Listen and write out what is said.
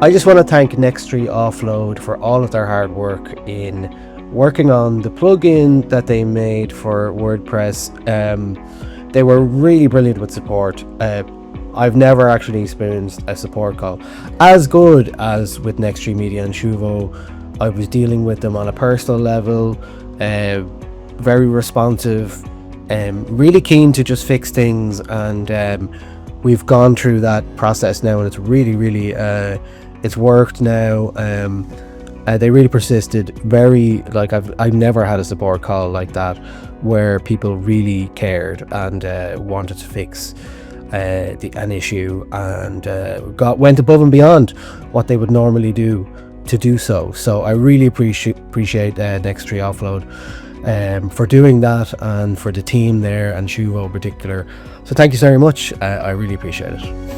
I just want to thank Next3 Offload for all of their hard work in working on the plugin that they made for WordPress. They were really brilliant with support. I've never actually experienced a support call as good as with Next3 Media and Shuvo. I was dealing with them on a personal level, very responsive, really keen to just fix things, and we've gone through that process now, and it's really it's worked now. They really persisted. I've never had a support call like that where people really cared and wanted to fix an issue, and went above and beyond what they would normally do to do so. So I really appreciate Next3 Offload for doing that, and for the team there, and Shuvo in particular. So thank you so very much. I really appreciate it.